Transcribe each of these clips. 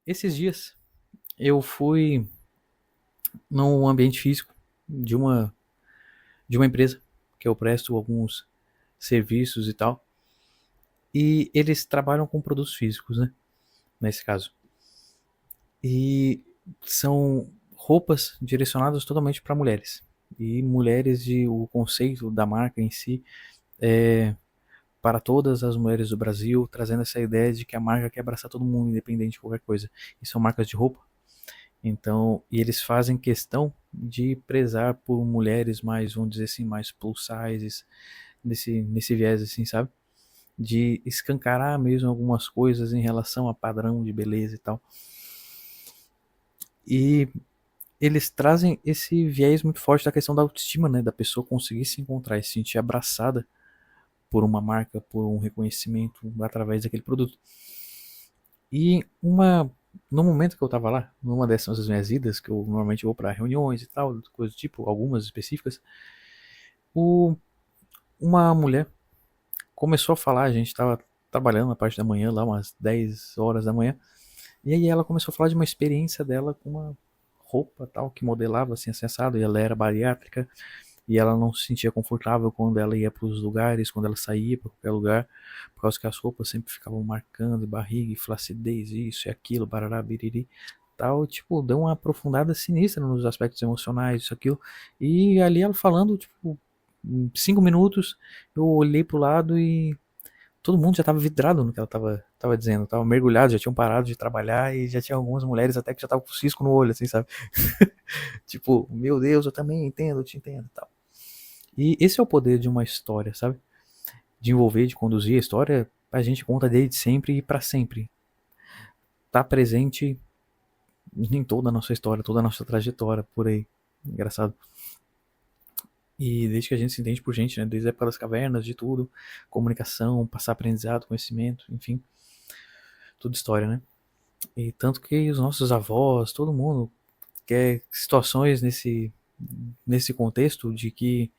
Esses dias eu fui num ambiente físico de uma de uma empresa que eu presto alguns serviços e tal, e eles trabalham com produtos físicos, né? Nesse caso. E são roupas direcionadas totalmente para mulheres. E mulheres de o conceito da marca em si é para todas as mulheres do Brasil, trazendo essa ideia de que a marca quer abraçar todo mundo, independente de qualquer coisa. E são marcas de roupa. Então, e eles fazem questão de prezar por mulheres mais, vamos dizer assim, mais plus sizes, nesse viés assim, sabe? De escancarar mesmo algumas coisas em relação a padrão de beleza e tal. E eles trazem esse viés muito forte da questão da autoestima, né? Da pessoa conseguir se encontrar e se sentir abraçada por uma marca, por um reconhecimento através daquele produto. E no momento que eu tava lá, numa dessas minhas idas, que eu normalmente vou para reuniões e tal, coisas do tipo, algumas específicas, o, uma mulher começou a falar, a gente tava trabalhando na parte da manhã, lá umas 10 horas da manhã, e aí ela começou a falar de uma experiência dela com uma roupa tal, que modelava assim, acessado, e ela era bariátrica, e ela não se sentia confortável quando ela ia para os lugares, quando ela saía para qualquer lugar, por causa que as roupas sempre ficavam marcando barriga e flacidez, isso e aquilo, barará, biriri, tal, tipo, deu uma aprofundada sinistra nos aspectos emocionais, isso, aquilo, e ali ela falando, tipo, em 5 minutos, eu olhei pro lado e todo mundo já estava vidrado no que ela tava dizendo, tava mergulhado, já tinham parado de trabalhar e já tinha algumas mulheres até que já estavam com cisco no olho, assim, sabe? Tipo, meu Deus, eu também entendo, eu te entendo, tal. E esse é o poder de uma história, sabe? De envolver, de conduzir a história, a gente conta desde sempre e para sempre. Tá presente em toda a nossa história, toda a nossa trajetória por aí. Engraçado. E desde que a gente se entende por gente, né? Desde a época das cavernas, de tudo, comunicação, passar aprendizado, conhecimento, enfim, tudo história, né? E tanto que os nossos avós, todo mundo quer situações nesse contexto de que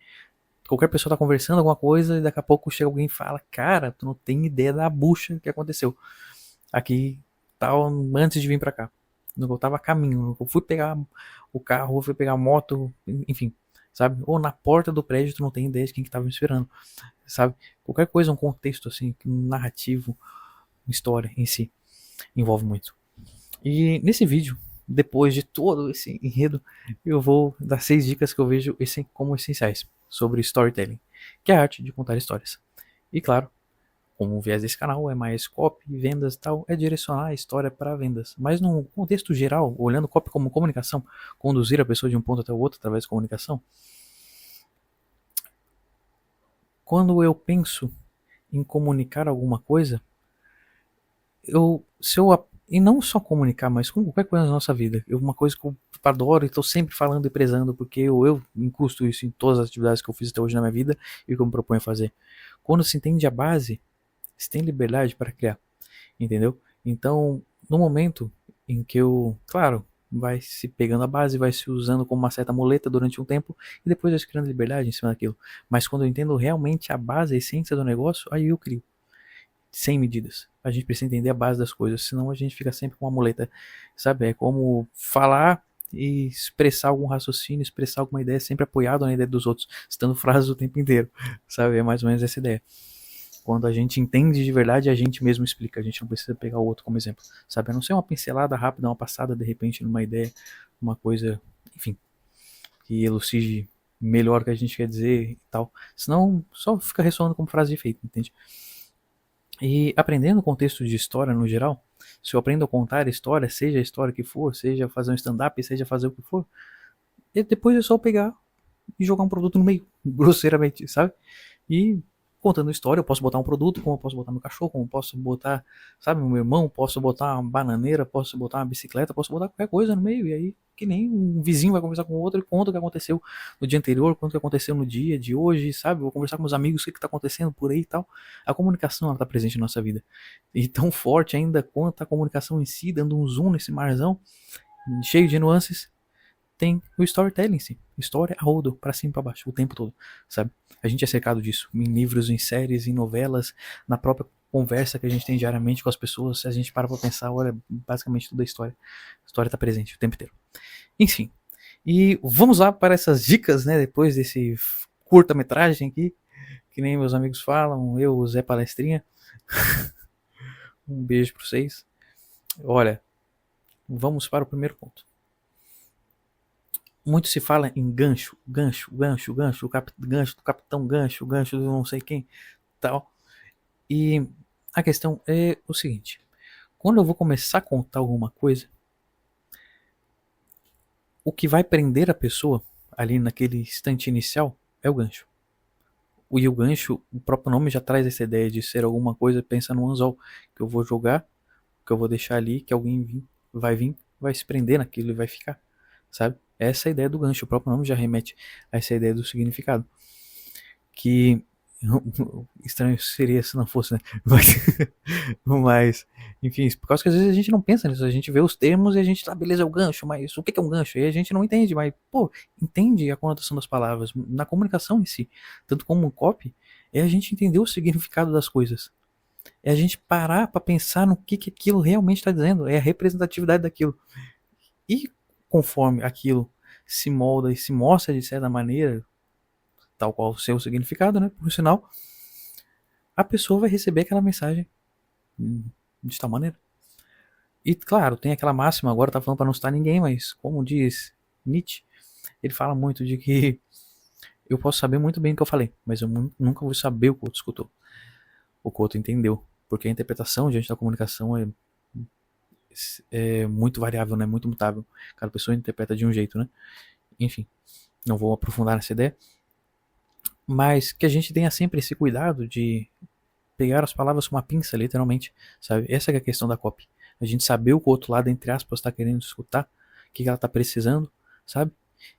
qualquer pessoa tá conversando alguma coisa e daqui a pouco chega alguém e fala: Cara, tu não tem ideia da bucha que aconteceu aqui, tal, antes de vir pra cá. No que eu tava a caminho, eu fui pegar o carro, eu fui pegar a moto, enfim, sabe? Ou na porta do prédio, tu não tem ideia de quem que tava me esperando, sabe? Qualquer coisa, um contexto assim, um narrativo, uma história em si, envolve muito. E nesse vídeo, depois de todo esse enredo, eu vou dar 6 dicas que eu vejo como essenciais sobre storytelling, que é a arte de contar histórias. E claro, como o viés desse canal é mais copy, vendas e tal, é direcionar a história para vendas. Mas no contexto geral, olhando copy como comunicação, conduzir a pessoa de um ponto até o outro através de comunicação, quando eu penso em comunicar alguma coisa, se eu e não só comunicar, mas com qualquer coisa na nossa vida. Uma coisa que eu adoro e estou sempre falando e prezando, porque eu incrusto isso em todas as atividades que eu fiz até hoje na minha vida e que eu me proponho a fazer. Quando se entende a base, se tem liberdade para criar, entendeu? Então, no momento em que eu, claro, vai se pegando a base, vai se usando como uma certa muleta durante um tempo e depois vai se criando liberdade em cima daquilo. Mas quando eu entendo realmente a base, a essência do negócio, aí eu crio sem medidas. A gente precisa entender a base das coisas, senão a gente fica sempre com uma muleta, sabe? É como falar e expressar algum raciocínio, expressar alguma ideia sempre apoiado na ideia dos outros, citando frases o tempo inteiro, sabe? É mais ou menos essa ideia. Quando a gente entende de verdade, a gente mesmo explica, a gente não precisa pegar o outro como exemplo, sabe? A não ser uma pincelada rápida, uma passada de repente numa ideia, uma coisa, enfim, que elucide melhor o que a gente quer dizer e tal. Senão só fica ressoando como frase de efeito, entende? E aprendendo o contexto de história no geral, se eu aprendo a contar história, seja a história que for, seja fazer um stand-up, seja fazer o que for, e depois é só pegar e jogar um produto no meio, grosseiramente, sabe? E contando história, eu posso botar um produto, como eu posso botar meu cachorro, como eu posso botar, sabe, meu irmão, posso botar uma bananeira, posso botar uma bicicleta, posso botar qualquer coisa no meio, e aí que nem um vizinho vai conversar com o outro e conta o que aconteceu no dia anterior, quanto que aconteceu no dia de hoje, sabe? Vou conversar com meus amigos o que está acontecendo por aí e tal. A comunicação está presente na nossa vida. E tão forte ainda quanto a comunicação em si, dando um zoom nesse marzão, cheio de nuances, tem o storytelling, sim. História a rodo, pra cima e pra baixo, o tempo todo, sabe? A gente é cercado disso, em livros, em séries, em novelas, na própria conversa que a gente tem diariamente com as pessoas, se a gente para pra pensar, olha, basicamente toda a história. A história tá presente o tempo inteiro. Enfim. E vamos lá para essas dicas, né? Depois desse curta-metragem aqui, que nem meus amigos falam, eu, o Zé Palestrinha. Um beijo para vocês. Olha, vamos para o primeiro ponto. Muito se fala em gancho, gancho, gancho, gancho, gancho do capitão gancho, gancho do não sei quem, tal. E a questão é o seguinte: quando eu vou começar a contar alguma coisa, o que vai prender a pessoa ali naquele instante inicial é o gancho. E o gancho, o próprio nome já traz essa ideia de ser alguma coisa, pensa no anzol, que eu vou jogar, que eu vou deixar ali, que alguém vir, vai se prender naquilo e vai ficar, sabe? Essa é a ideia do gancho, o próprio nome já remete a essa ideia do significado. Que estranho seria se não fosse, né? Mas, enfim, por causa que às vezes a gente não pensa nisso, a gente vê os termos e a gente tá, beleza, é o gancho, mas o que é um gancho? E a gente não entende, mas, pô, entende a conotação das palavras, na comunicação em si, tanto como o copy, é a gente entender o significado das coisas. É a gente parar pra pensar no que aquilo realmente está dizendo, é a representatividade daquilo. E conforme aquilo se molda e se mostra de certa maneira, tal qual o seu significado, né? Por sinal, a pessoa vai receber aquela mensagem de tal maneira. E claro, tem aquela máxima, agora tá falando para não citar ninguém, mas como diz Nietzsche, ele fala muito de que eu posso saber muito bem o que eu falei, mas eu nunca vou saber o que o outro escutou, o que o outro entendeu, porque a interpretação diante da comunicação é muito variável, né? Muito mutável. Cada pessoa interpreta de um jeito, né? Enfim, não vou aprofundar nessa ideia, mas que a gente tenha sempre esse cuidado de pegar as palavras com uma pinça, literalmente, sabe? Essa é a questão da copy. A gente saber o que o outro lado, entre aspas, está querendo escutar, o que ela está precisando, sabe?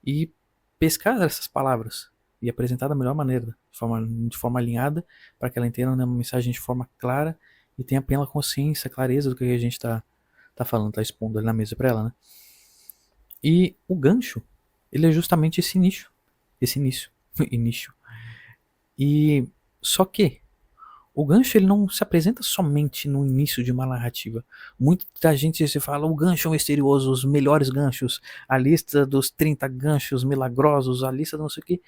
E pescar essas palavras e apresentar da melhor maneira, de forma alinhada, para que ela entenda uma mensagem de forma clara e tenha plena consciência, clareza do que a gente está falando, está expondo ali na mesa para ela, né? E o gancho, ele é justamente esse nicho, esse início, início. E só que o gancho ele não se apresenta somente no início de uma narrativa. Muita gente se fala o gancho misterioso, os melhores ganchos, a lista dos 30 ganchos milagrosos, a lista do não sei o que.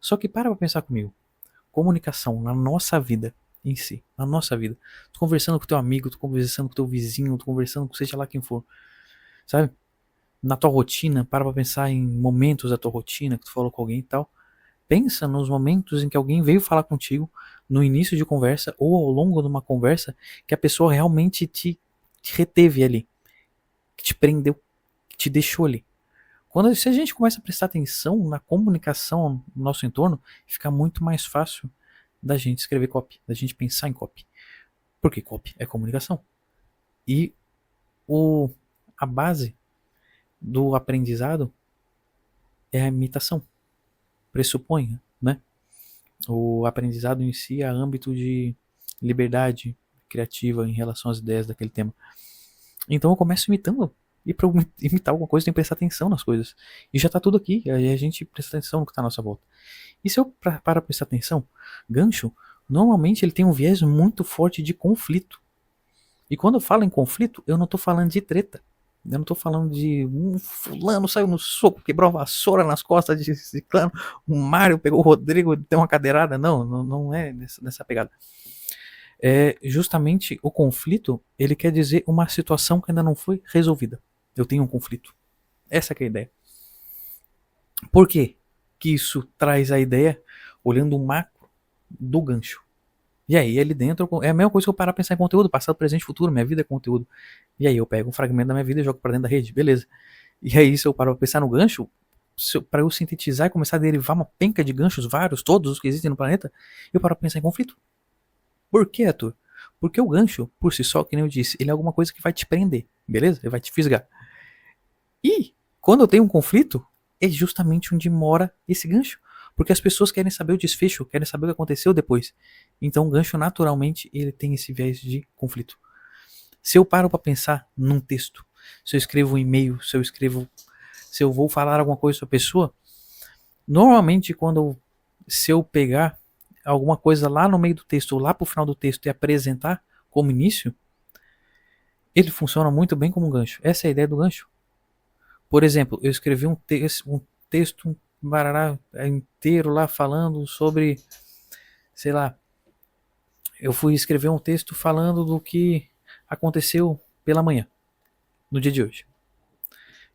Só que para pensar comigo. Comunicação na nossa vida em si, na nossa vida. Tu conversando com teu amigo, tu conversando com teu vizinho, tu conversando com seja lá quem for. Sabe? Na tua rotina, para pensar em momentos da tua rotina que tu falou com alguém e tal. Pensa nos momentos em que alguém veio falar contigo no início de conversa ou ao longo de uma conversa que a pessoa realmente te reteve ali, que te prendeu, que te deixou ali. Se a gente começa a prestar atenção na comunicação no nosso entorno, fica muito mais fácil da gente escrever copy, da gente pensar em copy. Porque copy é comunicação. E a base do aprendizado é a imitação. Pressupõe, né? O aprendizado em si é âmbito de liberdade criativa em relação às ideias daquele tema. Então eu começo imitando. E para imitar alguma coisa, tem que prestar atenção nas coisas. E já está tudo aqui. Aí a gente presta atenção no que está à nossa volta. E se eu para prestar atenção, gancho, normalmente ele tem um viés muito forte de conflito. E quando eu falo em conflito, eu não estou falando de treta. Eu não tô falando de fulano saiu no soco, quebrou a vassoura nas costas de ciclano, o Mário pegou o Rodrigo, deu uma cadeirada. Não é nessa pegada. É justamente o conflito, ele quer dizer uma situação que ainda não foi resolvida. Eu tenho um conflito. Essa que é a ideia. Por quê que isso traz a ideia, olhando o macro do gancho? E aí, ali dentro, é a mesma coisa que eu parar a pensar em conteúdo, passado, presente, futuro, minha vida é conteúdo. E aí eu pego um fragmento da minha vida e jogo pra dentro da rede, beleza. E aí, se eu paro pra pensar no gancho, para eu sintetizar e começar a derivar uma penca de ganchos, vários, todos os que existem no planeta, eu paro pra pensar em conflito. Por que, Arthur? Porque o gancho, por si só, que nem eu disse, ele é alguma coisa que vai te prender, beleza? Ele vai te fisgar. E, quando eu tenho um conflito, é justamente onde mora esse gancho. Porque as pessoas querem saber o desfecho, querem saber o que aconteceu depois. Então o gancho, naturalmente, ele tem esse viés de conflito. Se eu paro para pensar num texto, se eu escrevo um e-mail, se eu vou falar alguma coisa sobre a pessoa, normalmente se eu pegar alguma coisa lá no meio do texto ou lá pro final do texto e apresentar como início, ele funciona muito bem como um gancho. Essa é a ideia do gancho. Por exemplo, eu escrevi um texto barará, inteiro lá falando sobre, sei lá, eu fui escrever um texto falando do que aconteceu pela manhã, no dia de hoje.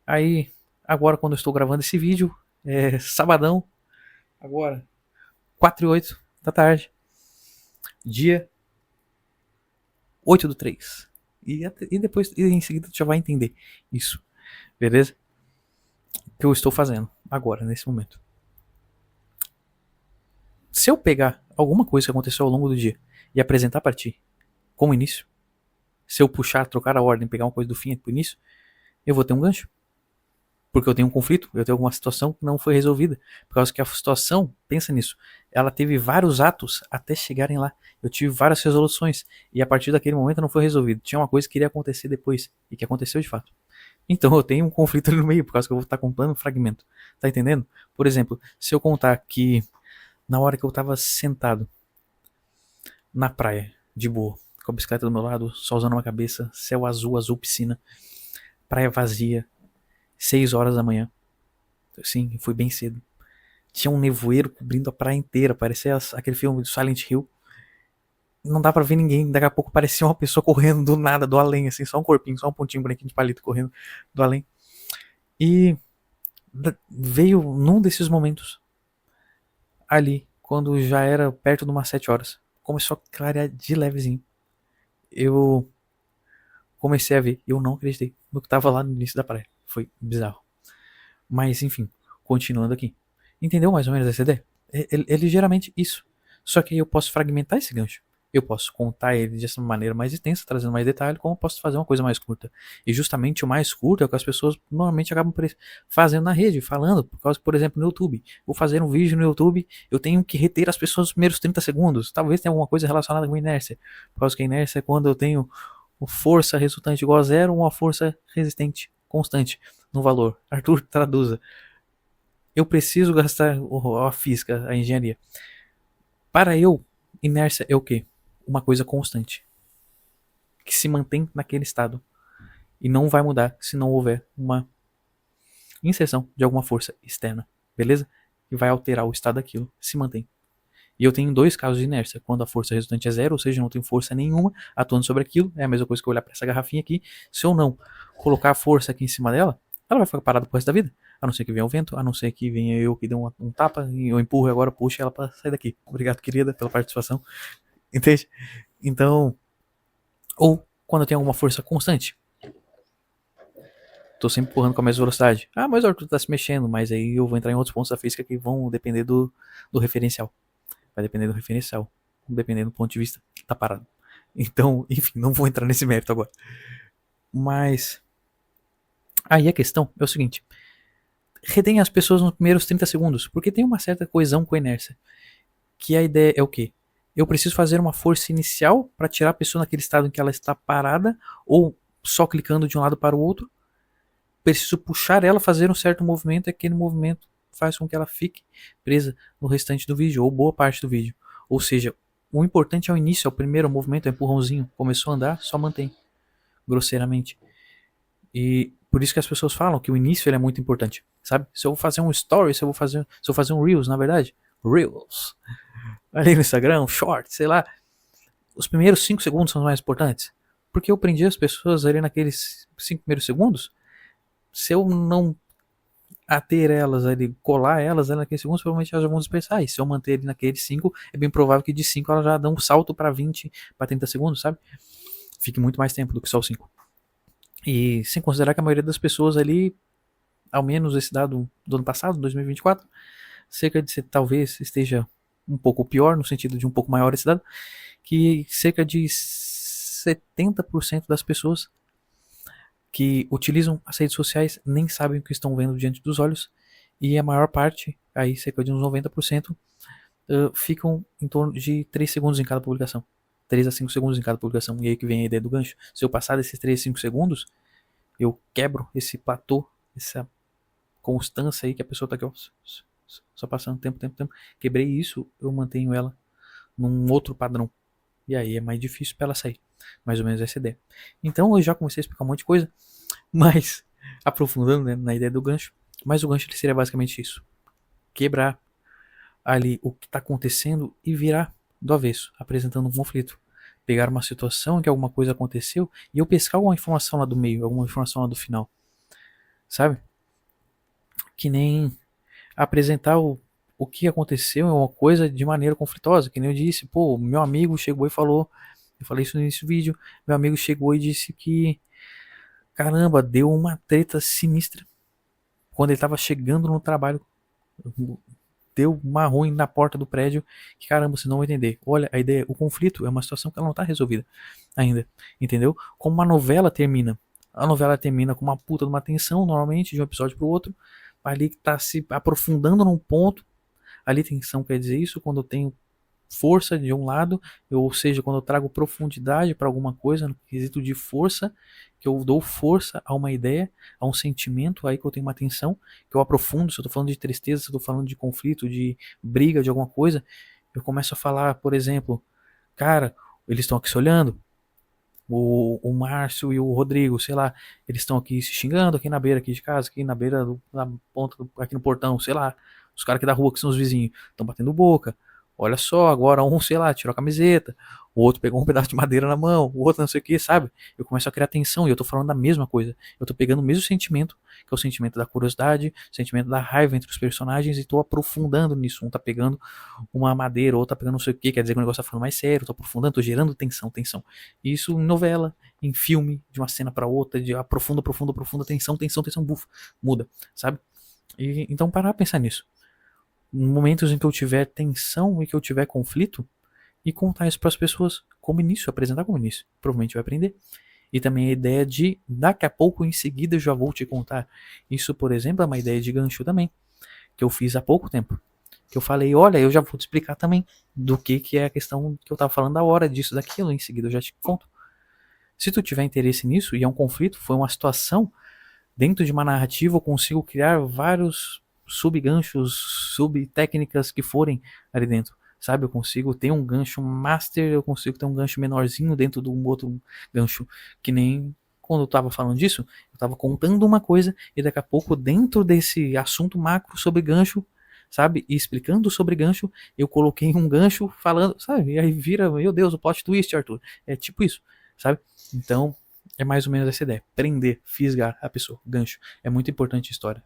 Aí, agora quando eu estou gravando esse vídeo, é sabadão, agora, 4:08 da tarde, dia 8/3. E depois, e em seguida, tu já vai entender isso, beleza? Que eu estou fazendo agora, nesse momento. Se eu pegar alguma coisa que aconteceu ao longo do dia e apresentar para ti como início, se eu puxar, trocar a ordem, pegar uma coisa do fim pro início, eu vou ter um gancho. Porque eu tenho um conflito, eu tenho alguma situação que não foi resolvida. Por causa que a situação, pensa nisso, ela teve vários atos até chegarem lá. Eu tive várias resoluções e a partir daquele momento não foi resolvido. Tinha uma coisa que iria acontecer depois e que aconteceu de fato. Então eu tenho um conflito ali no meio, por causa que eu vou estar contando um fragmento. Tá entendendo? Por exemplo, se eu contar que na hora que eu tava sentado na praia, de boa, com a bicicleta do meu lado, solzão na minha cabeça, céu azul, azul piscina, praia vazia, 6 horas da manhã. Sim, fui bem cedo. Tinha um nevoeiro cobrindo a praia inteira, parecia aquele filme do Silent Hill. Não dá pra ver ninguém, daqui a pouco parecia uma pessoa correndo do nada, do além, assim, só um corpinho, só um pontinho branquinho de palito correndo do além. E veio num desses momentos, ali, quando já era perto de umas 7 horas, começou a clarear de levezinho. Eu comecei a ver, eu não acreditei no que tava lá no início da praia. Foi bizarro. Mas, enfim, continuando aqui. Entendeu mais ou menos essa ideia? É ligeiramente isso. Só que eu posso fragmentar esse gancho. Eu posso contar ele dessa maneira mais extensa, trazendo mais detalhe, como eu posso fazer uma coisa mais curta. E justamente o mais curto é o que as pessoas normalmente acabam fazendo na rede, falando. Por causa, por exemplo, no YouTube. Vou fazer um vídeo no YouTube, eu tenho que reter as pessoas nos primeiros 30 segundos. Talvez tenha alguma coisa relacionada com inércia. Por causa que a inércia é quando eu tenho força resultante igual a zero ou uma força resistente constante no valor. Arthur, traduza. Eu preciso gastar a física, a engenharia. Para eu, inércia é o quê? Uma coisa constante. Que se mantém naquele estado. E não vai mudar se não houver uma inserção de alguma força externa. Beleza? Que vai alterar o estado daquilo. Se mantém. E eu tenho dois casos de inércia. Quando a força resultante é zero, ou seja, não tem força nenhuma atuando sobre aquilo. É a mesma coisa que eu olhar para essa garrafinha aqui. Se eu não colocar a força aqui em cima dela, ela vai ficar parada pro resto da vida. A não ser que venha o vento, a não ser que venha eu que dê um tapa e eu empurro e agora puxo ela para sair daqui. Obrigado, querida, pela participação. Entende? Então, ou quando eu tenho alguma força constante. Tô sempre empurrando com a mesma velocidade. Ah, mas o Arthur tá se mexendo, mas aí eu vou entrar em outros pontos da física que vão depender do referencial. Vai depender do referencial. Dependendo do ponto de vista, tá parado. Então, enfim, não vou entrar nesse mérito agora. Mas aí a questão é o seguinte: retém as pessoas nos primeiros 30 segundos, porque tem uma certa coesão com a inércia. Que a ideia é o quê? Eu preciso fazer uma força inicial para tirar a pessoa naquele estado em que ela está parada, ou só clicando de um lado para o outro. Preciso puxar ela, fazer um certo movimento, e aquele movimento faz com que ela fique presa no restante do vídeo, ou boa parte do vídeo. Ou seja, o importante é o início, é o primeiro movimento, é o empurrãozinho. Começou a andar, só mantém, grosseiramente. E por isso que as pessoas falam que o início ele é muito importante, sabe? Se eu vou fazer um story, se eu vou fazer um reels, na verdade, reels, ali no Instagram, um short, sei lá, os primeiros 5 segundos são os mais importantes. Porque eu prendi as pessoas ali naqueles 5 primeiros segundos. Se eu não ater elas ali, colar elas ali naqueles segundos, provavelmente elas já vão dispersar. E se eu manter ele naqueles 5, é bem provável que de 5 elas já dão um salto para 20, para 30 segundos, sabe? Fique muito mais tempo do que só os 5. E sem considerar que a maioria das pessoas ali, ao menos esse dado do ano passado, 2024, cerca de, talvez esteja um pouco pior, no sentido de um pouco maior esse dado, que cerca de 70% das pessoas que utilizam as redes sociais nem sabem o que estão vendo diante dos olhos, e a maior parte, aí cerca de uns 90%, ficam em torno de 3 segundos em cada publicação. 3 a 5 segundos em cada publicação. E aí que vem a ideia do gancho. Se eu passar desses 3 a 5 segundos, eu quebro esse platô, essa constância aí que a pessoa tá aqui, ó, só passando tempo. Quebrei isso, eu mantenho ela num outro padrão. E aí é mais difícil para ela sair. Mais ou menos essa ideia. Então eu já comecei a explicar um monte de coisa, mas aprofundando, né, na ideia do gancho. Mas o gancho ele seria basicamente isso: quebrar ali o que está acontecendo e virar do avesso, apresentando um conflito. Pegar uma situação em que alguma coisa aconteceu e eu pescar alguma informação lá do meio, alguma informação lá do final, sabe? Que nem apresentar o que aconteceu é uma coisa de maneira conflitosa, que nem eu disse, pô, meu amigo chegou e falou, eu falei isso no início do vídeo, meu amigo chegou e disse que, caramba, deu uma treta sinistra quando ele tava chegando no trabalho, deu uma ruim na porta do prédio, que caramba, você não vai entender. Olha, a ideia, o conflito é uma situação que ela não tá resolvida ainda, entendeu? Como uma novela termina. A novela termina com uma puta de uma tensão, normalmente, de um episódio pro outro, ali que tá se aprofundando num ponto. Ali tensão quer dizer isso quando eu tenho força de um lado, ou seja, quando eu trago profundidade para alguma coisa, no quesito de força, que eu dou força a uma ideia, a um sentimento, aí que eu tenho uma tensão, que eu aprofundo, se eu estou falando de tristeza, se eu estou falando de conflito, de briga, de alguma coisa, eu começo a falar, por exemplo, cara, eles estão aqui se olhando, o Márcio e o Rodrigo, sei lá, eles estão aqui se xingando aqui na beira aqui de casa, aqui na beira, na ponta, aqui no portão, sei lá, os caras aqui da rua que são os vizinhos, estão batendo boca. Olha só, agora um, sei lá, tirou a camiseta, o outro pegou um pedaço de madeira na mão, o outro não sei o que, sabe? Eu começo a criar tensão e eu tô falando da mesma coisa. Eu tô pegando o mesmo sentimento, que é o sentimento da curiosidade, o sentimento da raiva entre os personagens e tô aprofundando nisso. Um tá pegando uma madeira, outro tá pegando não sei o que, quer dizer que o negócio tá ficando mais sério, tô aprofundando, tô gerando tensão, tensão. E isso em novela, em filme, de uma cena para outra, de aprofunda, aprofunda, aprofunda, tensão, tensão, tensão, buf, muda, sabe? E, então parar a pensar nisso. Em momentos em que eu tiver tensão e que eu tiver conflito, e contar isso para as pessoas como início, apresentar como início. Provavelmente vai aprender. E também a ideia de daqui a pouco, em seguida, eu já vou te contar. Isso, por exemplo, é uma ideia de gancho também, que eu fiz há pouco tempo. Que eu falei, olha, eu já vou te explicar também do que é a questão que eu estava falando da hora, disso, daquilo, em seguida eu já te conto. Se tu tiver interesse nisso, e é um conflito, foi uma situação, dentro de uma narrativa eu consigo criar vários subganchos, subtécnicas que forem ali dentro. Sabe, eu consigo ter um gancho master, eu consigo ter um gancho menorzinho dentro de um outro gancho, que nem quando eu estava falando disso, eu estava contando uma coisa e daqui a pouco dentro desse assunto macro sobre gancho, sabe, e explicando sobre gancho, eu coloquei um gancho falando, sabe, e aí vira, meu Deus, o plot twist, Arthur. É tipo isso, sabe? Então, é mais ou menos essa ideia. Prender, fisgar a pessoa. Gancho. É muito importante a história.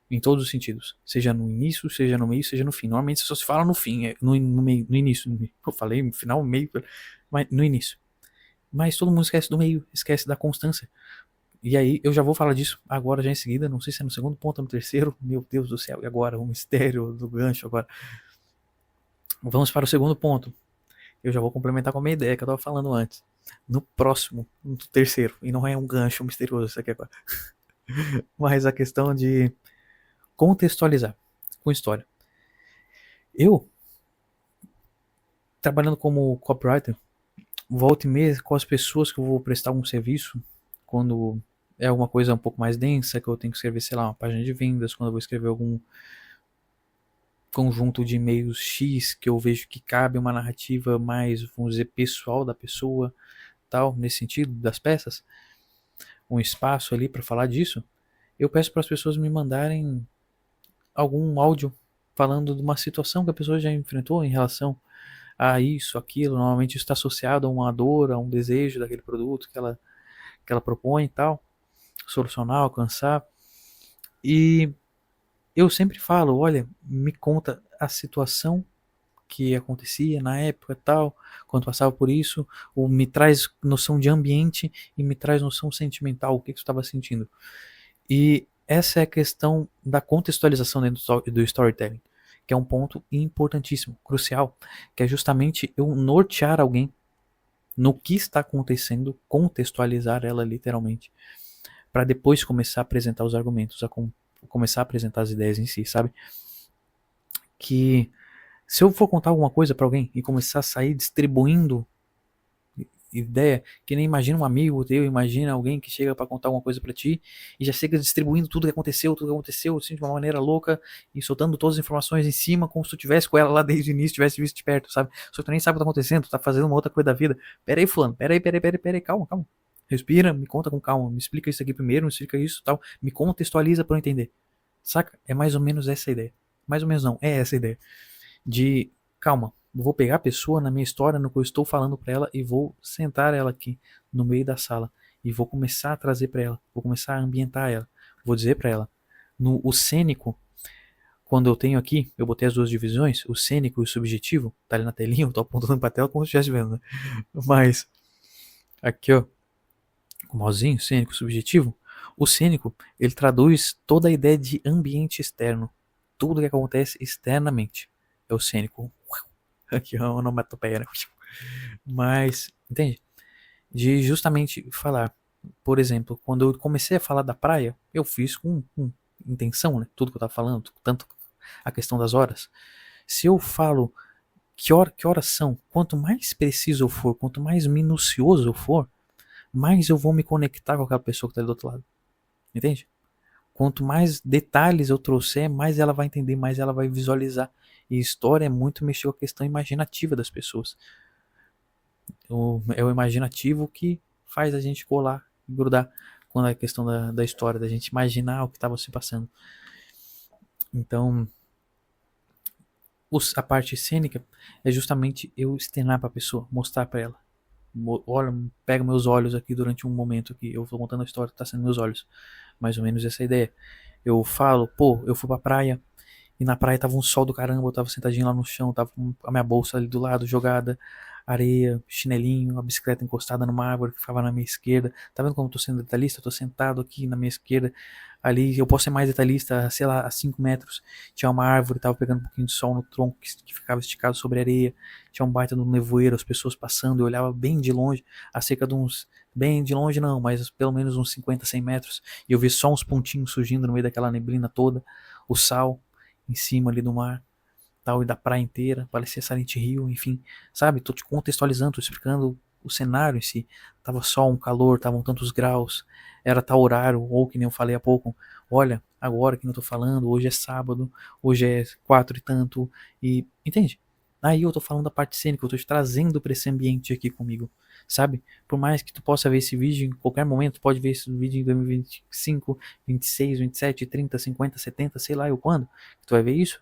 Em todos os sentidos. Seja no início, seja no meio, seja no fim. Normalmente só se fala no fim, no meio, no início. Eu falei no final, meio, mas no início. Mas todo mundo esquece do meio, esquece da constância. E aí eu já vou falar disso agora, já em seguida. Não sei se é no segundo ponto ou no terceiro. Meu Deus do céu, e agora? O mistério do gancho agora. Vamos para o segundo ponto. Eu já vou complementar com a minha ideia que eu estava falando antes. No próximo, no terceiro. E não é um gancho misterioso isso aqui agora. Mas a questão de contextualizar com história. Eu, trabalhando como copywriter, volta e meia com as pessoas que eu vou prestar um serviço, quando é alguma coisa um pouco mais densa, que eu tenho que escrever, sei lá, uma página de vendas, quando eu vou escrever algum conjunto de e-mails X, que eu vejo que cabe uma narrativa mais, vamos dizer, pessoal da pessoa, tal, nesse sentido, das peças, um espaço ali para falar disso, eu peço para as pessoas me mandarem algum áudio falando de uma situação que a pessoa já enfrentou em relação a isso, aquilo. Normalmente isso está associado a uma dor, a um desejo daquele produto que ela propõe e tal, solucionar, alcançar. E eu sempre falo, olha, me conta a situação que acontecia na época tal, quando passava por isso, ou me traz noção de ambiente e me traz noção sentimental, o que você estava sentindo. E essa é a questão da contextualização dentro do storytelling, que é um ponto importantíssimo, crucial, que é justamente eu nortear alguém no que está acontecendo, contextualizar ela literalmente, para depois começar a apresentar os argumentos, começar a apresentar as ideias em si, sabe? Que se eu for contar alguma coisa para alguém e começar a sair distribuindo ideia que nem imagina um amigo teu, imagina alguém que chega pra contar alguma coisa pra ti e já chega distribuindo tudo que aconteceu, assim, de uma maneira louca e soltando todas as informações em cima, como se tu tivesse com ela lá desde o início, tivesse visto de perto, sabe? Só que tu nem sabe o que tá acontecendo, tu tá fazendo uma outra coisa da vida. Pera aí, fulano, pera aí, calma. Respira, me conta com calma, me explica isso aqui primeiro, me explica isso, tal, me contextualiza pra eu entender. Saca? É mais ou menos essa a ideia. Mais ou menos não, é essa a ideia. De, calma, vou pegar a pessoa na minha história, no que eu estou falando para ela e vou sentar ela aqui no meio da sala e vou começar a trazer para ela, vou começar a ambientar ela, vou dizer para ela, no o cênico, quando eu tenho aqui, eu botei as duas divisões, o cênico e o subjetivo, tá ali na telinha, eu tô apontando pra tela como se estivesse vendo, né? Mas aqui, ó, o mauzinho, cênico, subjetivo, o cênico, ele traduz toda a ideia de ambiente externo, tudo que acontece externamente. É o cênico. Aqui é uma onomatopeia, né? Mas, entende? De justamente falar, por exemplo, quando eu comecei a falar da praia, eu fiz com intenção, né? Tudo que eu tava falando, tanto a questão das horas. Se eu falo que horas são, quanto mais preciso eu for, quanto mais minucioso eu for, mais eu vou me conectar com aquela pessoa que está do outro lado. Entende? Quanto mais detalhes eu trouxer, mais ela vai entender, mais ela vai visualizar. E história é muito mexer com a questão imaginativa das pessoas. É o imaginativo que faz a gente colar e grudar quando é a questão da história, da gente imaginar o que estava se passando. Então, a parte cênica é justamente eu externar para a pessoa, mostrar para ela. Olha, pega meus olhos aqui durante um momento que eu vou contando a história, tá sendo meus olhos. Mais ou menos essa ideia. Eu falo, pô, eu fui pra praia e na praia tava um sol do caramba, eu tava sentadinho lá no chão, tava com a minha bolsa ali do lado jogada, areia, chinelinho, a bicicleta encostada numa árvore que ficava na minha esquerda. Tá vendo como eu tô sendo detalhista? Eu tô sentado aqui na minha esquerda, ali eu posso ser mais detalhista, sei lá, a 5 metros tinha uma árvore, tava pegando um pouquinho de sol no tronco que ficava esticado sobre a areia, tinha um baita no nevoeiro, as pessoas passando, eu olhava bem de longe, a cerca de uns, bem de longe não, mas pelo menos uns 50, 100 metros, e eu vi só uns pontinhos surgindo no meio daquela neblina toda, o sal em cima ali do mar, tal, e da praia inteira, parecia Silent Hill, enfim, sabe? Tô te contextualizando, tô explicando o cenário em si. Tava sol, um calor, estavam tantos graus, era tal horário, ou que nem eu falei há pouco, olha, agora que eu tô falando, hoje é sábado, hoje é 4 e tanto, e entende? Aí eu tô falando da parte cênica, eu tô te trazendo pra esse ambiente aqui comigo, sabe? Por mais que tu possa ver esse vídeo em qualquer momento, tu pode ver esse vídeo em 2025, 26, 27, 30, 50, 70, sei lá eu quando, que tu vai ver isso,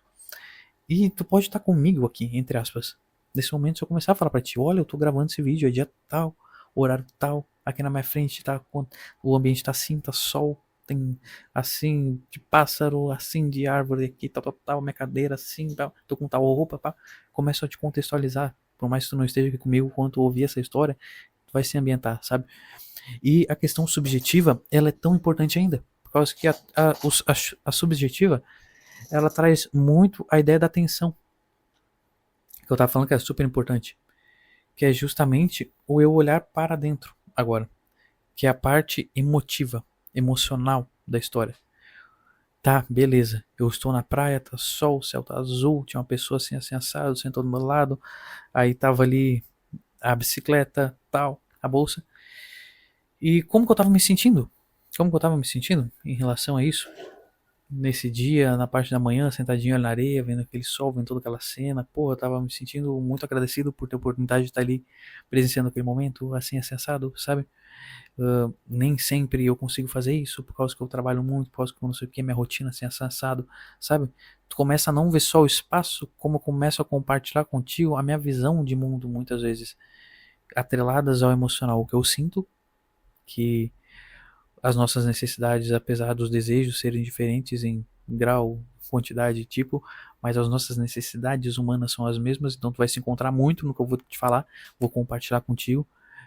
e tu pode estar comigo aqui, entre aspas. Nesse momento, se eu começar a falar pra ti, olha, eu tô gravando esse vídeo, é dia tal, horário tal, aqui na minha frente tá, o ambiente tá assim, tá sol, tem assim de pássaro, assim de árvore aqui, tal, minha cadeira assim, tal, tô com tal roupa, pá. Começo a te contextualizar, por mais que tu não esteja aqui comigo quando tu ouvir essa história, tu vai se ambientar, sabe? E a questão subjetiva, ela é tão importante ainda, por causa que a subjetiva, ela traz muito a ideia da atenção, que eu tava falando que é super importante, que é justamente o eu olhar para dentro agora, que é a parte emotiva, emocional da história. Tá, beleza, eu estou na praia, tá sol, o céu tá azul, tinha uma pessoa assim, assim, assado, sentou do meu lado, aí tava ali a bicicleta, tal, a bolsa. E como que eu tava me sentindo? Como que eu tava me sentindo em relação a isso? Nesse dia, na parte da manhã, sentadinho ali na areia, vendo aquele sol, vendo toda aquela cena, pô, eu tava me sentindo muito agradecido por ter a oportunidade de estar ali presenciando aquele momento, assim, assado, sabe? Nem sempre eu consigo fazer isso, por causa que eu trabalho muito, por causa que eu não sei o que, minha rotina assim, assado, sabe? Tu começa a não ver só o espaço, como eu começo a compartilhar contigo a minha visão de mundo, muitas vezes, atreladas ao emocional, o que eu sinto, que as nossas necessidades, apesar dos desejos serem diferentes em grau, quantidade e tipo, mas as nossas necessidades humanas são as mesmas, então tu vai se encontrar muito no que eu vou te falar, vou compartilhar contigo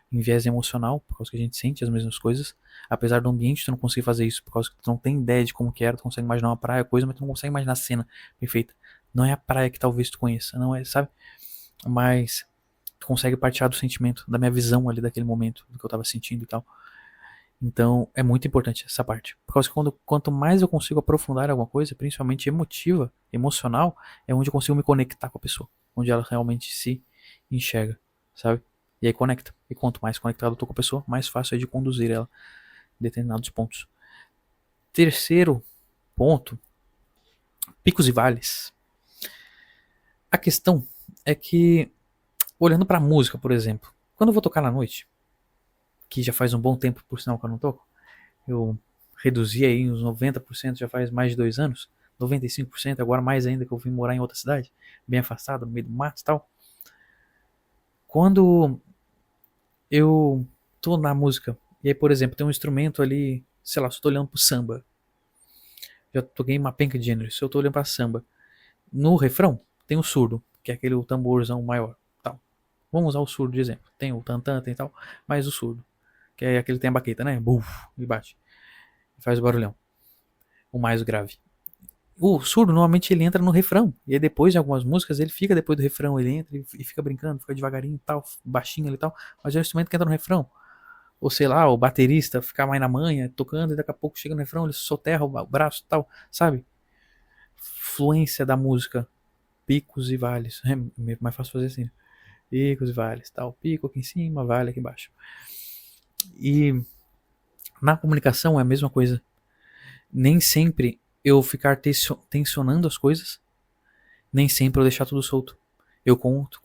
em viés emocional, por causa que a gente sente as mesmas coisas, apesar do ambiente tu não conseguir fazer isso, por causa que tu não tem ideia de como que era, tu consegue imaginar uma praia, coisa, mas tu não consegue imaginar a cena perfeita. Não é a praia que talvez tu conheça, não é, sabe? Mas tu consegue partilhar do sentimento, da minha visão ali daquele momento, do que eu tava sentindo e tal. Então é muito importante essa parte. Por causa que quanto mais eu consigo aprofundar alguma coisa, principalmente emotiva, emocional, é onde eu consigo me conectar com a pessoa. Onde ela realmente se enxerga, sabe? E aí conecta. E quanto mais conectado eu tô com a pessoa, mais fácil é de conduzir ela em determinados pontos. Terceiro ponto, picos e vales. A questão é que, olhando pra música, por exemplo, quando eu vou tocar na noite, que já faz um bom tempo, por sinal, que eu não toco, eu reduzi aí uns 90%, já faz mais de 2 anos, 95%, agora mais ainda que eu vim morar em outra cidade, bem afastado, no meio do mato e tal. Quando eu tô na música, e aí, por exemplo, tem um instrumento ali, sei lá, se eu tô olhando pro samba, já toquei uma penca de gênero, se eu tô olhando pra samba, no refrão tem o surdo, que é aquele tamborzão maior, tal. Vamos usar o surdo de exemplo. Tem o tantã, tem tal, mas o surdo, que é aquele que tem a baqueta, né? Buf, e bate, e faz o barulhão, o mais grave. O surdo normalmente ele entra no refrão, e aí depois de algumas músicas ele fica depois do refrão, ele entra e fica brincando, fica devagarinho e tal, baixinho ali e tal, mas é o instrumento que entra no refrão. Ou sei lá, o baterista ficar mais na manha, tocando, e daqui a pouco chega no refrão, ele soterra o braço e tal, sabe? Fluência da música, picos e vales. É mais fácil fazer assim, né? Picos e vales, tal, pico aqui em cima, vale aqui embaixo. E na comunicação é a mesma coisa. Nem sempre eu ficar tensionando as coisas, nem sempre eu deixar tudo solto. Eu conto,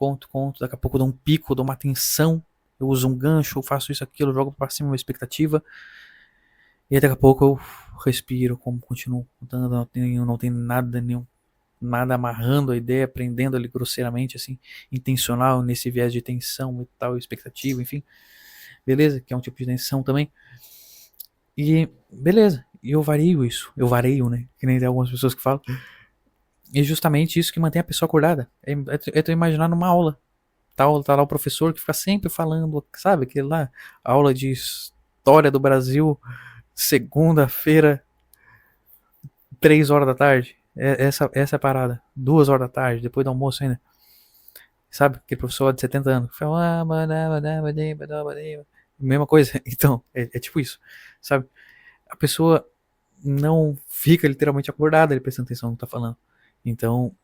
daqui a pouco eu dou um pico, dou uma tensão, eu uso um gancho, eu faço isso, aquilo, jogo pra cima uma expectativa, e aí daqui a pouco eu respiro, como continuo contando, não tenho nada amarrando a ideia, prendendo ali grosseiramente, assim, intencional, nesse viés de tensão e tal, expectativa, enfim, beleza? Que é um tipo de tensão também. E beleza, e eu vario isso, né? Que nem tem algumas pessoas que falam. E é justamente isso que mantém a pessoa acordada. É tu imaginar numa aula. Tá lá o professor que fica sempre falando, sabe? Aquele lá, aula de história do Brasil, segunda-feira, 3 horas da tarde. Essa é a parada. 2 horas da tarde, depois do almoço ainda. Sabe? Aquele professor de 70 anos. Mesma coisa. Então, é tipo isso. Sabe? A pessoa não fica literalmente acordada, ele prestando atenção no que tá falando. Então,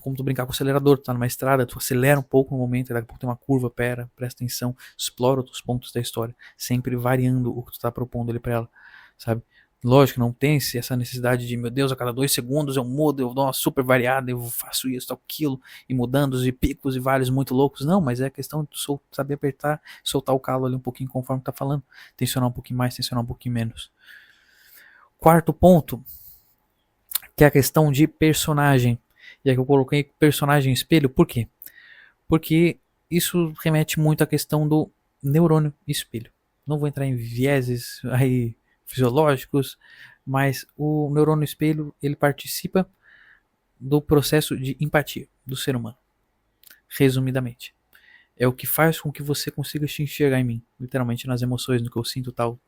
como tu brincar com o acelerador, tu tá numa estrada, tu acelera um pouco no momento, daqui a pouco tem uma curva, presta atenção, explora outros pontos da história, sempre variando o que tu tá propondo ali pra ela, sabe? Lógico, não tem essa necessidade de, meu Deus, a cada 2 segundos eu mudo, eu dou uma super variada, eu faço isso, aquilo, e mudando e picos e vales muito loucos. Não, mas é questão de saber apertar, soltar o calo ali um pouquinho conforme tá falando, tensionar um pouquinho mais, tensionar um pouquinho menos. Quarto ponto, que é a questão de personagem. E aqui eu coloquei personagem espelho, por quê? Porque isso remete muito à questão do neurônio espelho. Não vou entrar em vieses aí fisiológicos, mas o neurônio espelho ele participa do processo de empatia do ser humano. Resumidamente, é o que faz com que você consiga se enxergar em mim, literalmente nas emoções, no que eu sinto tal.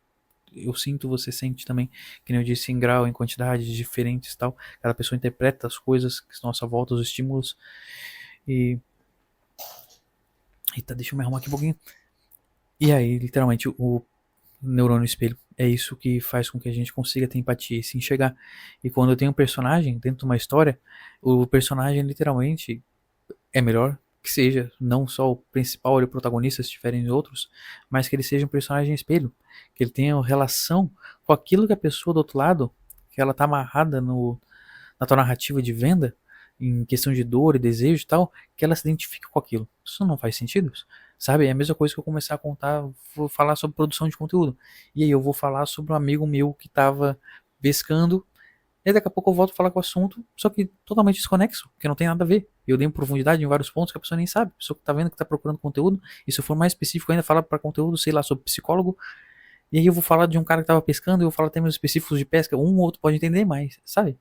Eu sinto, você sente também, que nem eu disse, em grau, em quantidades diferentes tal. Cada pessoa interpreta as coisas que estão à sua volta, os estímulos. E. Eita, deixa eu me arrumar aqui um pouquinho. E aí, literalmente, o neurônio espelho é isso que faz com que a gente consiga ter empatia e se enxergar. E quando eu tenho um personagem dentro de uma história, o personagem literalmente é melhor que seja não só o principal e o protagonista se tiverem outros, mas que ele seja um personagem espelho, que ele tenha relação com aquilo que a pessoa do outro lado, que ela tá amarrada na tua narrativa de venda, em questão de dor e desejo e tal, que ela se identifique com aquilo. Isso não faz sentido, sabe? É a mesma coisa que eu começar a contar, vou falar sobre produção de conteúdo. E aí eu vou falar sobre um amigo meu que tava pescando, e daqui a pouco eu volto a falar com o assunto, só que totalmente desconexo, porque não tem nada a ver. Eu dei profundidade em vários pontos que a pessoa nem sabe. A pessoa que tá vendo que tá procurando conteúdo, e se eu for mais específico ainda, fala para conteúdo, sei lá, sobre psicólogo, e aí eu vou falar de um cara que tava pescando, eu vou falar termos específicos de pesca, um ou outro pode entender mais, sabe?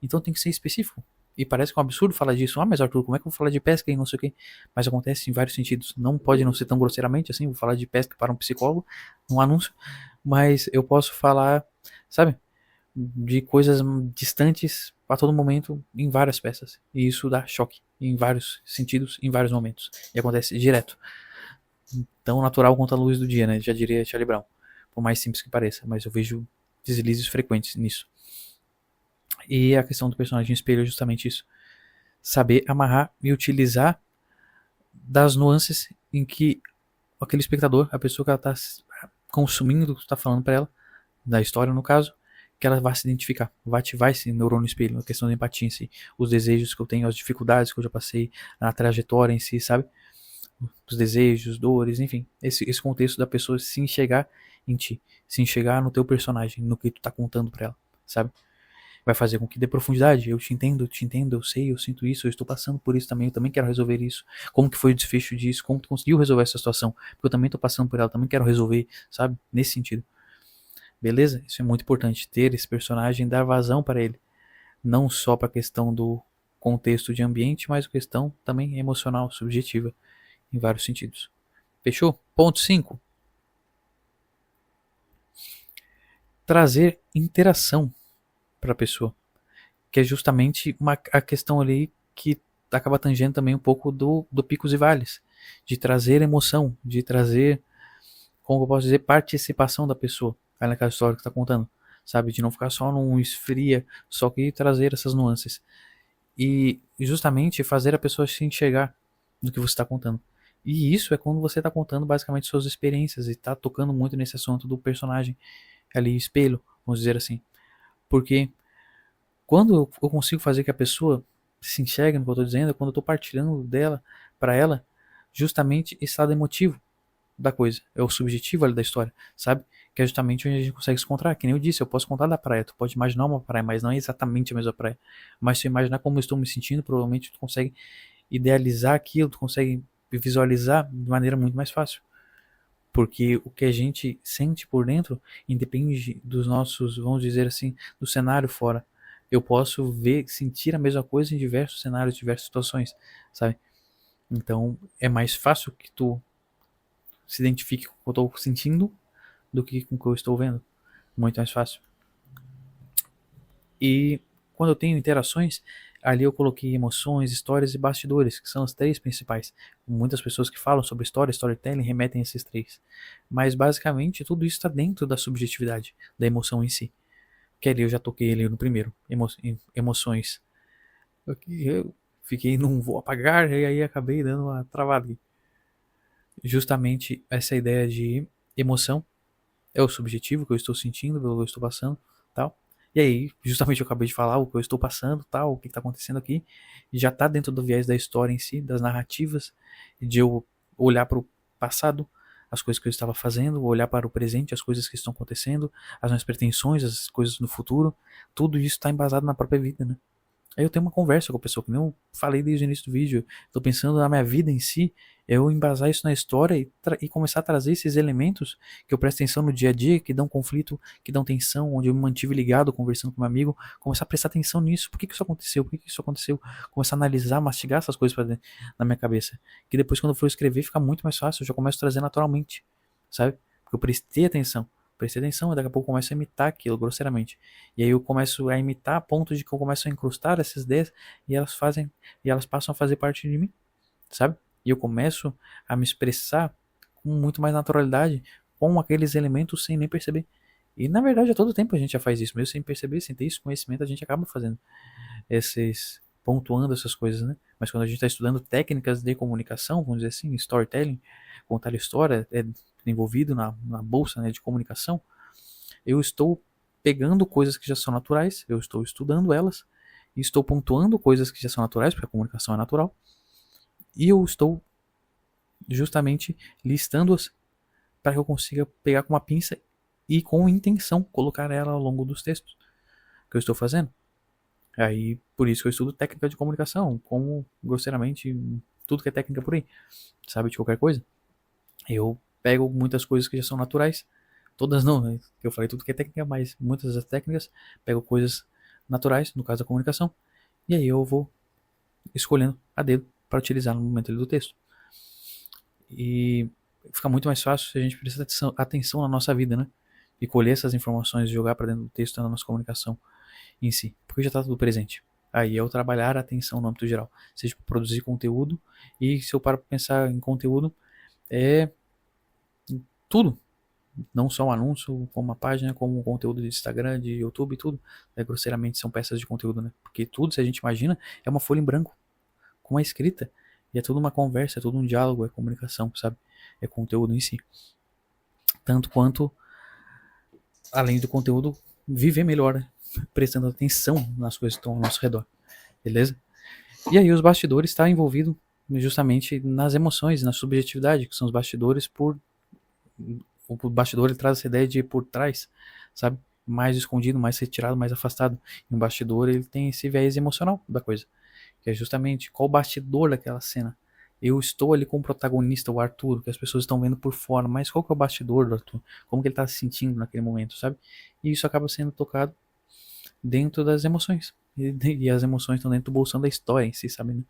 Então tem que ser específico. E parece que é um absurdo falar disso. Ah, mas Arthur, como é que eu vou falar de pesca e não sei o quê? Mas acontece em vários sentidos. Não pode não ser tão grosseiramente assim, vou falar de pesca para um psicólogo, um anúncio, mas eu posso falar, sabe? De coisas distantes a todo momento em várias peças. E isso dá choque em vários sentidos, em vários momentos. E acontece direto. Tão natural quanto a luz do dia, né? Já diria Charlie Brown. Por mais simples que pareça, mas eu vejo deslizes frequentes nisso. E a questão do personagem espelho é justamente isso. Saber amarrar e utilizar das nuances em que aquele espectador, a pessoa que ela tá consumindo o que tu tá falando para ela, da história no caso, que ela vai se identificar, vai ativar esse neurônio espelho, a questão da empatia em si, os desejos que eu tenho, as dificuldades que eu já passei, a trajetória em si, sabe? Os desejos, dores, enfim, esse contexto da pessoa se enxergar em ti, se enxergar no teu personagem, no que tu tá contando pra ela, sabe? Vai fazer com que dê profundidade. Eu te entendo, eu sei, eu sinto isso, eu estou passando por isso também, eu também quero resolver isso. Como que foi o desfecho disso? Como tu conseguiu resolver essa situação? Porque eu também tô passando por ela, também quero resolver, sabe? Nesse sentido. Beleza? Isso é muito importante, ter esse personagem, dar vazão para ele. Não só para a questão do contexto de ambiente, mas a questão também emocional, subjetiva, em vários sentidos. Fechou? Ponto 5. Trazer interação para a pessoa, que é justamente a questão ali que acaba tangendo também um pouco do picos e vales, de trazer emoção, de trazer, como eu posso dizer, participação da pessoa ali naquela história que está contando, sabe? De não ficar só num esfria, só que trazer essas nuances. E justamente fazer a pessoa se enxergar no que você está contando. E isso é quando você está contando basicamente suas experiências e está tocando muito nesse assunto do personagem ali, espelho, vamos dizer assim. Porque quando eu consigo fazer que a pessoa se enxergue no que eu estou dizendo, é quando eu estou partilhando dela para ela justamente esse lado emotivo da coisa. É o subjetivo ali da história, sabe? Que é justamente onde a gente consegue se encontrar. Que nem eu disse, eu posso contar da praia, tu pode imaginar uma praia, mas não é exatamente a mesma praia. Mas se eu imaginar como eu estou me sentindo, provavelmente tu consegue idealizar aquilo, tu consegue visualizar de maneira muito mais fácil. Porque o que a gente sente por dentro independe dos nossos, vamos dizer assim, do cenário fora. Eu posso ver, sentir a mesma coisa em diversos cenários, diversas situações, sabe? Então é mais fácil que tu se identifique com o que eu estou sentindo do que com o que eu estou vendo. Muito mais fácil. E quando eu tenho interações, ali eu coloquei emoções, histórias e bastidores, que são as três principais. Muitas pessoas que falam sobre história, storytelling, remetem a esses três. Mas basicamente tudo isso está dentro da subjetividade, da emoção em si. Que ali eu já toquei ali no primeiro, emoções. Eu fiquei, não vou apagar, e aí acabei dando uma travada. Justamente essa ideia de emoção é o subjetivo que eu estou sentindo, pelo que eu estou passando, tal. E aí, justamente eu acabei de falar o que eu estou passando, tal, o que está acontecendo aqui, e já está dentro do viés da história em si, das narrativas, de eu olhar para o passado, as coisas que eu estava fazendo, olhar para o presente, as coisas que estão acontecendo, as minhas pretensões, as coisas no futuro, tudo isso está embasado na própria vida, né? Aí eu tenho uma conversa com a pessoa, que nem eu falei desde o início do vídeo. Tô pensando na minha vida em si, eu embasar isso na história e começar a trazer esses elementos que eu presto atenção no dia a dia, que dão conflito, que dão tensão, onde eu me mantive ligado, conversando com meu amigo, começar a prestar atenção nisso. Por que que isso aconteceu? Por que que isso aconteceu? Começar a analisar, mastigar essas coisas na minha cabeça. Que depois, quando eu for escrever, fica muito mais fácil, eu já começo a trazer naturalmente, sabe? Porque eu prestei atenção, e daqui a pouco eu começo a imitar aquilo grosseiramente. E aí eu começo a imitar a ponto de que eu começo a incrustar essas ideias e elas passam a fazer parte de mim, sabe? E eu começo a me expressar com muito mais naturalidade com aqueles elementos sem nem perceber. E na verdade a todo tempo a gente já faz isso, mesmo sem perceber, sem ter esse conhecimento, a gente acaba fazendo esses pontuando essas coisas, né? Mas quando a gente está estudando técnicas de comunicação, vamos dizer assim, storytelling, contar a história, é envolvido na bolsa, né, de comunicação, eu estou pegando coisas que já são naturais, eu estou estudando elas, e estou pontuando coisas que já são naturais, porque a comunicação é natural, e eu estou justamente listando-as para que eu consiga pegar com uma pinça e com intenção colocar ela ao longo dos textos que eu estou fazendo. Aí, por isso que eu estudo técnica de comunicação, como grosseiramente tudo que é técnica por aí, sabe, de qualquer coisa. Eu pego muitas coisas que já são naturais, todas não, né? Eu falei tudo que é técnica, mas muitas das técnicas pego coisas naturais, no caso da comunicação, e aí eu vou escolhendo a dedo para utilizar no momento do texto. E fica muito mais fácil se a gente prestar atenção na nossa vida, né? E colher essas informações e jogar para dentro do texto na nossa comunicação em si, porque já está tudo presente. Aí é o trabalhar a atenção no âmbito geral, seja para produzir conteúdo, e se eu paro para pensar em conteúdo, é tudo, não só um anúncio, como uma página, como um conteúdo de Instagram, de YouTube, tudo, grosseiramente são peças de conteúdo, né? Porque tudo, se a gente imagina, é uma folha em branco, com uma escrita, e é tudo uma conversa, é tudo um diálogo, é comunicação, sabe? é conteúdo em si. Tanto quanto, além do conteúdo, viver melhor, né? Prestando atenção nas coisas que estão ao nosso redor, beleza? E aí os bastidores estão envolvidos justamente nas emoções, na subjetividade, que são os bastidores o bastidor ele traz essa ideia de ir por trás, sabe? Mais escondido, mais retirado, mais afastado. E um bastidor ele tem esse viés emocional da coisa, que é justamente qual o bastidor daquela cena. Eu estou ali com o protagonista, o Arthur, que as pessoas estão vendo por fora, mas qual que é o bastidor do Arthur? Como que ele está se sentindo naquele momento, sabe? E isso acaba sendo tocado dentro das emoções. E as emoções estão dentro do bolsão da história em si, sabe? Né?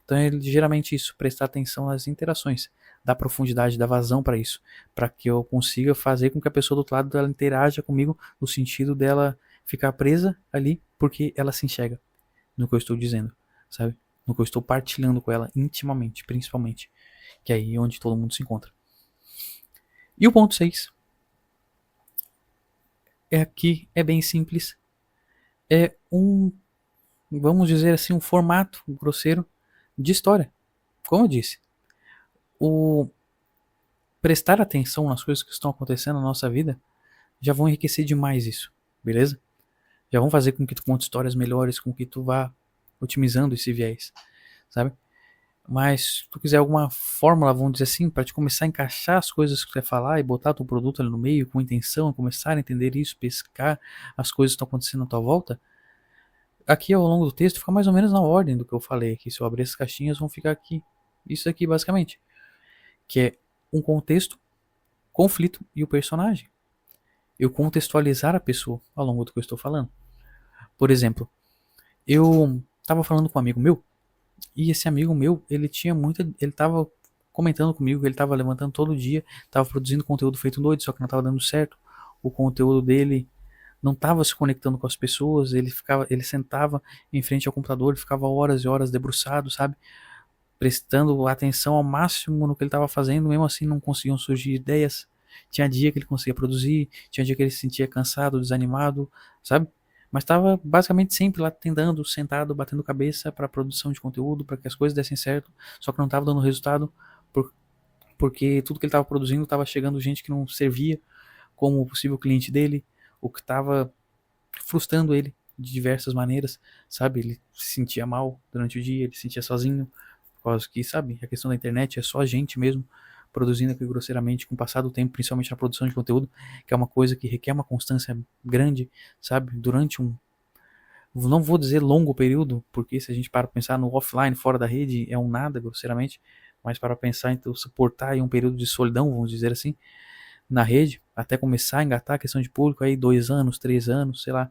Então é geralmente isso, prestar atenção nas interações, dar profundidade, dar vazão para isso, para que eu consiga fazer com que a pessoa do outro lado dela interaja comigo no sentido dela ficar presa ali porque ela se enxerga no que eu estou dizendo, sabe? No que eu estou partilhando com ela intimamente, principalmente, que é aí onde todo mundo se encontra. E o ponto 6 é aqui, é bem simples, é vamos dizer assim, um formato grosseiro de história. Como eu disse, o prestar atenção nas coisas que estão acontecendo na nossa vida já vão enriquecer demais isso, beleza? Já vão fazer com que tu conte histórias melhores, com que tu vá otimizando esse viés, sabe? Mas se tu quiser alguma fórmula, vamos dizer assim, para te começar a encaixar as coisas que tu quer falar e botar teu produto ali no meio com intenção, começar a entender isso, pescar as coisas que estão acontecendo à tua volta, aqui ao longo do texto fica mais ou menos na ordem do que eu falei aqui. Se eu abrir as caixinhas, vão ficar aqui. Isso aqui basicamente, que é um contexto, conflito e o personagem. Eu contextualizar a pessoa ao longo do que eu estou falando. Por exemplo, eu estava falando com um amigo meu e esse amigo meu, ele estava comentando comigo que ele estava levantando todo dia, estava produzindo conteúdo feito doido, só que não estava dando certo. O conteúdo dele não estava se conectando com as pessoas, ele sentava em frente ao computador, ele ficava horas e horas debruçado, sabe? Prestando atenção ao máximo no que ele estava fazendo, mesmo assim não conseguiam surgir ideias. Tinha dia que ele conseguia produzir, tinha dia que ele se sentia cansado, desanimado, sabe? Mas estava basicamente sempre lá tentando, sentado, batendo cabeça para a produção de conteúdo, para que as coisas dessem certo, só que não estava dando resultado por, porque tudo que ele estava produzindo estava chegando gente que não servia como o possível cliente dele, o que estava frustrando ele de diversas maneiras, sabe? Ele se sentia mal durante o dia, ele se sentia sozinho, por causa que, sabe, a questão da internet é só a gente mesmo produzindo aqui grosseiramente com o passar do tempo, principalmente na produção de conteúdo, que é uma coisa que requer uma constância grande, sabe, durante não vou dizer longo período, porque se a gente para pensar no offline, fora da rede, é um nada, grosseiramente, mas para pensar em suportar aí um período de solidão, vamos dizer assim, na rede, até começar a engatar a questão de público, aí 2 anos, 3 anos, sei lá,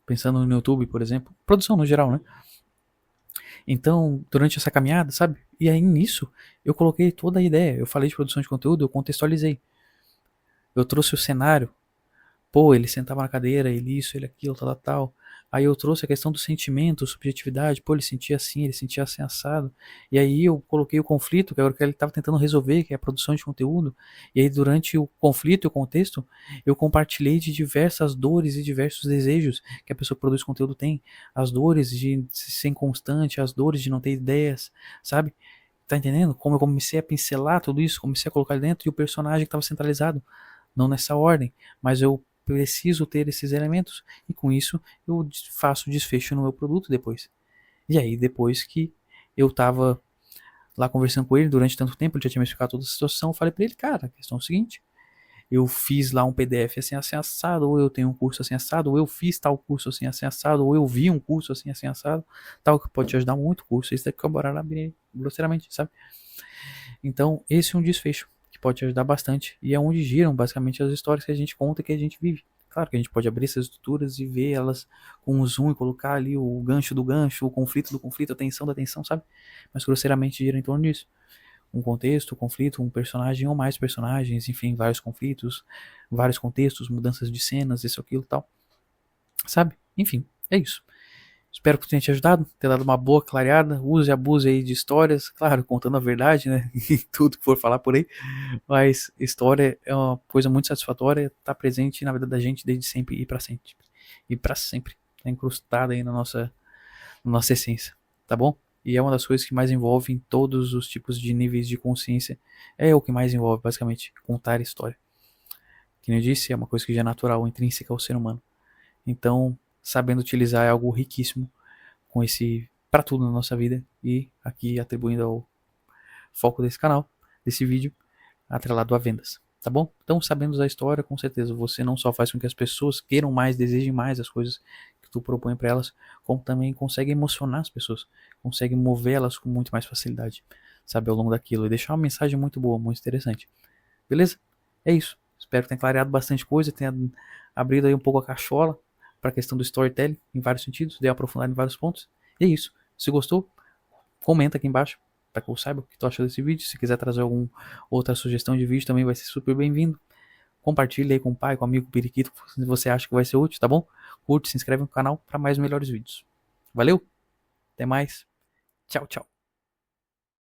pensando no YouTube, por exemplo, produção no geral, né? Então, durante essa caminhada, sabe? E aí nisso, eu coloquei toda a ideia. Eu falei de produção de conteúdo, eu contextualizei. Eu trouxe o cenário. Pô, ele sentava na cadeira, ele isso, ele aquilo, tal, tal, tal. Aí eu trouxe a questão do sentimento, subjetividade. Pô, ele sentia assim, ele sentia assim assado. E aí eu coloquei o conflito, que era o que ele estava tentando resolver, que é a produção de conteúdo. E aí durante o conflito e o contexto, eu compartilhei de diversas dores e diversos desejos que a pessoa que produz conteúdo tem. As dores de ser inconstante, as dores de não ter ideias, sabe? Tá entendendo? Como eu comecei a pincelar tudo isso, comecei a colocar ali dentro e o personagem que estava centralizado. Não nessa ordem, mas eu preciso ter esses elementos e com isso eu faço desfecho no meu produto depois. E aí depois que eu tava lá conversando com ele durante tanto tempo, ele já tinha me explicado toda a situação, eu falei pra ele, cara, a questão é o seguinte, eu fiz lá um PDF assim, assim assado, ou eu tenho um curso assim assado, ou eu fiz tal curso assim, assim assado, ou eu vi um curso assim, assim assado, tal que pode te ajudar muito o curso, isso daqui que eu bora lá grosseiramente, sabe? Então esse é um desfecho que pode te ajudar bastante e é onde giram basicamente as histórias que a gente conta e que a gente vive. Claro que a gente pode abrir essas estruturas e ver elas com um zoom e colocar ali o gancho do gancho, o conflito do conflito, a tensão da tensão, sabe? Mas grosseiramente gira em torno disso. Um contexto, um conflito, um personagem ou mais personagens, enfim, vários conflitos, vários contextos, mudanças de cenas, isso, aquilo e tal. Sabe? Enfim, é isso. Espero que tenha te ajudado, ter dado uma boa clareada. Use e abuse aí de histórias, claro, contando a verdade, né? E tudo que for falar por aí. Mas história é uma coisa muito satisfatória, tá presente na vida da gente desde sempre e para sempre. E para sempre. Tá incrustada aí na nossa essência, tá bom? E é uma das coisas que mais envolve em todos os tipos de níveis de consciência. É o que mais envolve, basicamente, contar história. Como eu disse, é uma coisa que já é natural, intrínseca ao ser humano. Então, sabendo utilizar é algo riquíssimo com esse para tudo na nossa vida. E aqui atribuindo ao foco desse canal, desse vídeo, atrelado a vendas. Tá bom? Então, sabendo usar a história, com certeza você não só faz com que as pessoas queiram mais, desejem mais as coisas que tu propõe para elas, como também consegue emocionar as pessoas, consegue movê-las com muito mais facilidade, sabe, ao longo daquilo e deixar uma mensagem muito boa, muito interessante. Beleza? É isso. Espero que tenha clareado bastante coisa, tenha abrido aí um pouco a cachola para a questão do storytelling em vários sentidos, dei aprofundado em vários pontos. E é isso. Se gostou, comenta aqui embaixo para que eu saiba o que tu achou desse vídeo. Se quiser trazer alguma outra sugestão de vídeo também vai ser super bem-vindo. Compartilhe aí com o pai, com o amigo, com o periquito, se você acha que vai ser útil, tá bom? Curte, se inscreve no canal para mais melhores vídeos. Valeu, até mais, tchau, tchau.